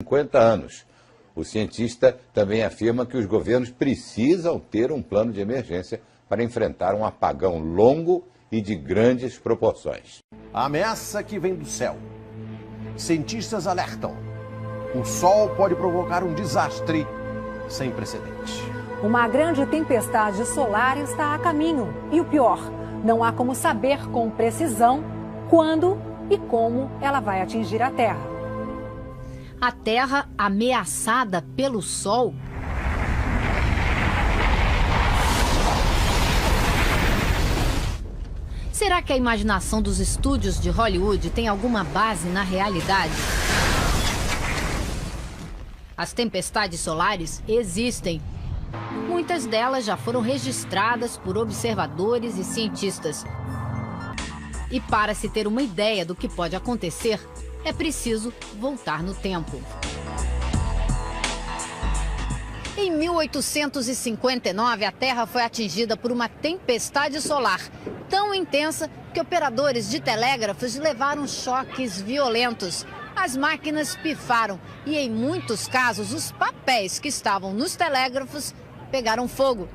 50 anos. O cientista também afirma que os governos precisam ter um plano de emergência para enfrentar um apagão longo e de grandes proporções. A ameaça que vem do céu. Cientistas alertam. O Sol pode provocar um desastre sem precedente. Uma grande tempestade solar está a caminho. E o pior, não há como saber com precisão quando e como ela vai atingir a Terra. A Terra ameaçada pelo Sol? Será que a imaginação dos estúdios de Hollywood tem alguma base na realidade? As tempestades solares existem. Muitas delas já foram registradas por observadores e cientistas. E para se ter uma ideia do que pode acontecer, é preciso voltar no tempo. Em 1859, a Terra foi atingida por uma tempestade solar tão intensa que operadores de telégrafos levaram choques violentos. As máquinas pifaram e, em muitos casos, os papéis que estavam nos telégrafos pegaram fogo.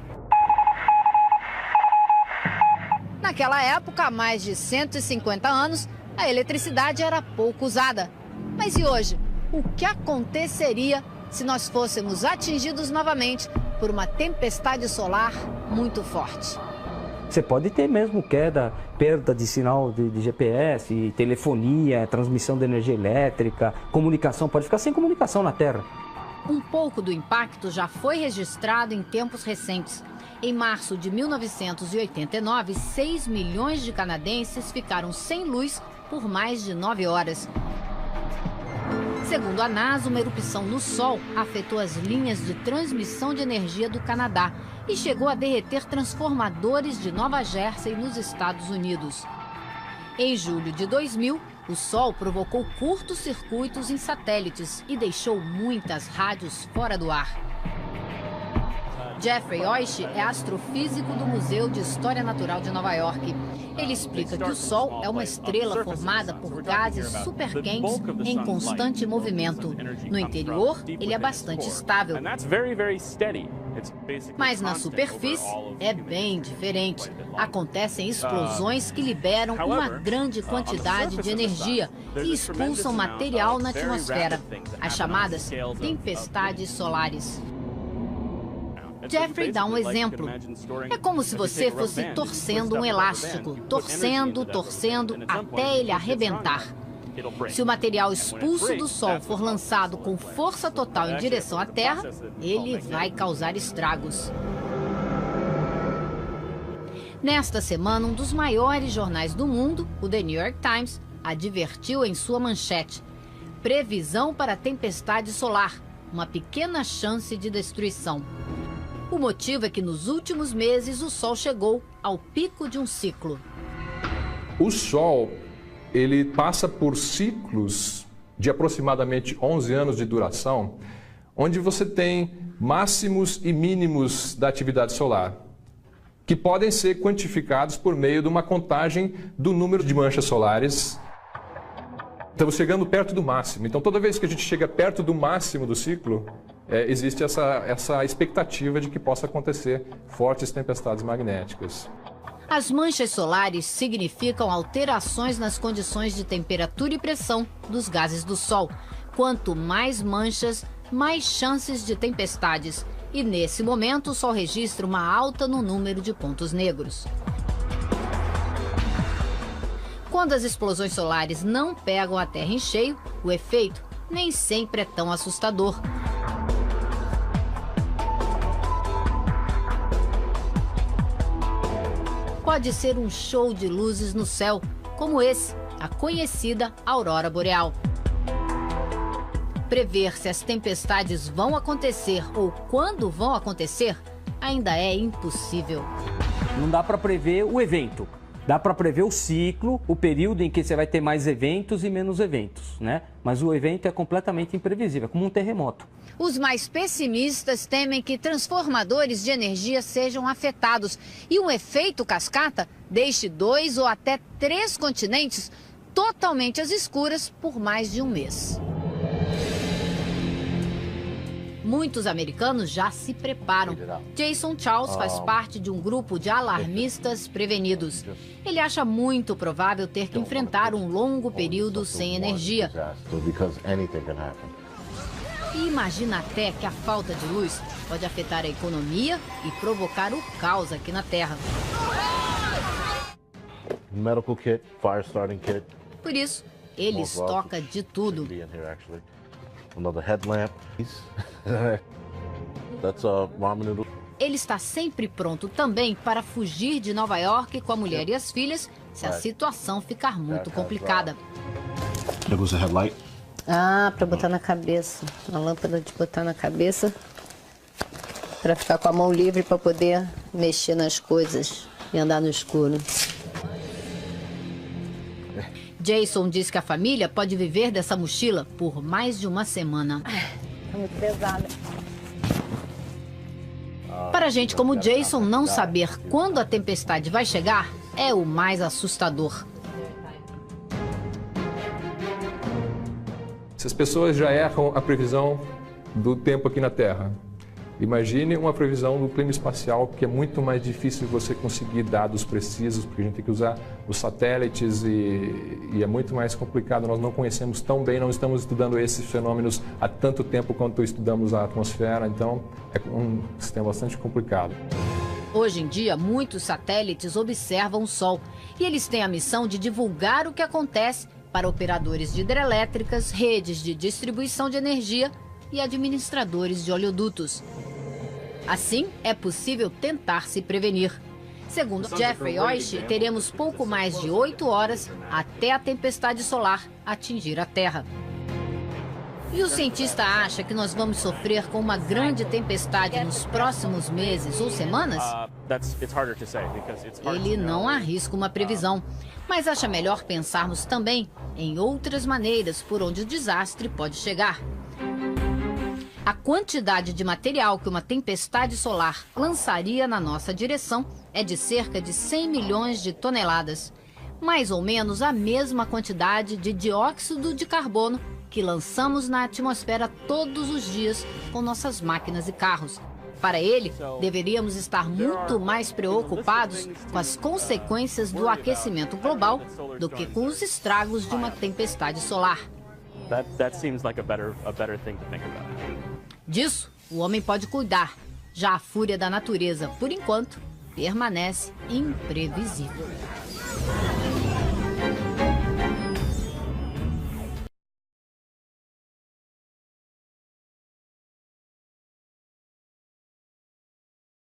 Naquela época, há mais de 150 anos, a eletricidade era pouco usada. Mas e hoje? O que aconteceria se nós fôssemos atingidos novamente por uma tempestade solar muito forte? Você pode ter mesmo queda, perda de sinal de GPS, telefonia, transmissão de energia elétrica, comunicação, pode ficar sem comunicação na Terra. Um pouco do impacto já foi registrado em tempos recentes. Em março de 1989, 6 milhões de canadenses ficaram sem luz por mais de 9 horas. Segundo a NASA, uma erupção no Sol afetou as linhas de transmissão de energia do Canadá e chegou a derreter transformadores de Nova Jersey nos Estados Unidos. Em julho de 2000, o Sol provocou curtos-circuitos em satélites e deixou muitas rádios fora do ar. Jeffrey Oish é astrofísico do Museu de História Natural de Nova York. Ele explica que o Sol é uma estrela formada por gases superquentes em constante movimento. No interior, ele é bastante estável. Mas na superfície é bem diferente. Acontecem explosões que liberam uma grande quantidade de energia e expulsam material na atmosfera, as chamadas tempestades solares. Jeffrey dá um exemplo. É como se você fosse torcendo um elástico, torcendo até ele arrebentar. Se o material expulso do Sol for lançado com força total em direção à Terra, ele vai causar estragos. Nesta semana, um dos maiores jornais do mundo, o The New York Times, advertiu em sua manchete: previsão para tempestade solar, uma pequena chance de destruição. O motivo é que nos últimos meses o Sol chegou ao pico de um ciclo. O Sol, ele passa por ciclos de aproximadamente 11 anos de duração, onde você tem máximos e mínimos da atividade solar, que podem ser quantificados por meio de uma contagem do número de manchas solares. Estamos chegando perto do máximo. Então, toda vez que a gente chega perto do máximo do ciclo, existe essa expectativa de que possa acontecer fortes tempestades magnéticas. As manchas solares significam alterações nas condições de temperatura e pressão dos gases do Sol. Quanto mais manchas, mais chances de tempestades. E nesse momento o Sol registra uma alta no número de pontos negros. Quando as explosões solares não pegam a Terra em cheio, o efeito nem sempre é tão assustador. Pode ser um show de luzes no céu, como esse, a conhecida aurora boreal. Prever se as tempestades vão acontecer ou quando vão acontecer ainda é impossível. Não dá para prever o evento. Dá para prever o ciclo, o período em que você vai ter mais eventos e menos eventos, né? Mas o evento é completamente imprevisível, é como um terremoto. Os mais pessimistas temem que transformadores de energia sejam afetados e um efeito cascata deixe 2 ou até 3 continentes totalmente às escuras por mais de um mês. Muitos americanos já se preparam. Jason Charles faz parte de um grupo de alarmistas prevenidos. Ele acha muito provável ter que enfrentar um longo período sem energia. E imagina até que a falta de luz pode afetar a economia e provocar o caos aqui na Terra. Medical kit, fire starting kit. Por isso, ele estoca de tudo. Another headlamp. That's ramen noodle. Ele está sempre pronto também para fugir de Nova York com a mulher e as filhas se a situação ficar muito complicada. There goes the headlight. Ah, para botar na cabeça. A lâmpada de botar na cabeça. Para ficar com a mão livre para poder mexer nas coisas e andar no escuro. Jason diz que a família pode viver dessa mochila por mais de uma semana. É muito pesada. Para gente como Jason, não saber quando a tempestade vai chegar é o mais assustador. Se as pessoas já erram a previsão do tempo aqui na Terra, imagine uma previsão do clima espacial, que é muito mais difícil você conseguir dados precisos, porque a gente tem que usar os satélites e é muito mais complicado. Nós não conhecemos tão bem, não estamos estudando esses fenômenos há tanto tempo quanto estudamos a atmosfera, então é um sistema bastante complicado. Hoje em dia, muitos satélites observam o Sol e eles têm a missão de divulgar o que acontece para operadores de hidrelétricas, redes de distribuição de energia e administradores de oleodutos. Assim, é possível tentar se prevenir. Segundo Jeffrey Oish, teremos pouco mais de 8 horas até a tempestade solar atingir a Terra. E o cientista acha que nós vamos sofrer com uma grande tempestade nos próximos meses ou semanas? Ele não arrisca uma previsão, mas acha melhor pensarmos também em outras maneiras por onde o desastre pode chegar. A quantidade de material que uma tempestade solar lançaria na nossa direção é de cerca de 100 milhões de toneladas. Mais ou menos a mesma quantidade de dióxido de carbono que lançamos na atmosfera todos os dias com nossas máquinas e carros. Para ele, deveríamos estar muito mais preocupados com as consequências do aquecimento global do que com os estragos de uma tempestade solar. Disso, o homem pode cuidar. Já a fúria da natureza, por enquanto, permanece imprevisível.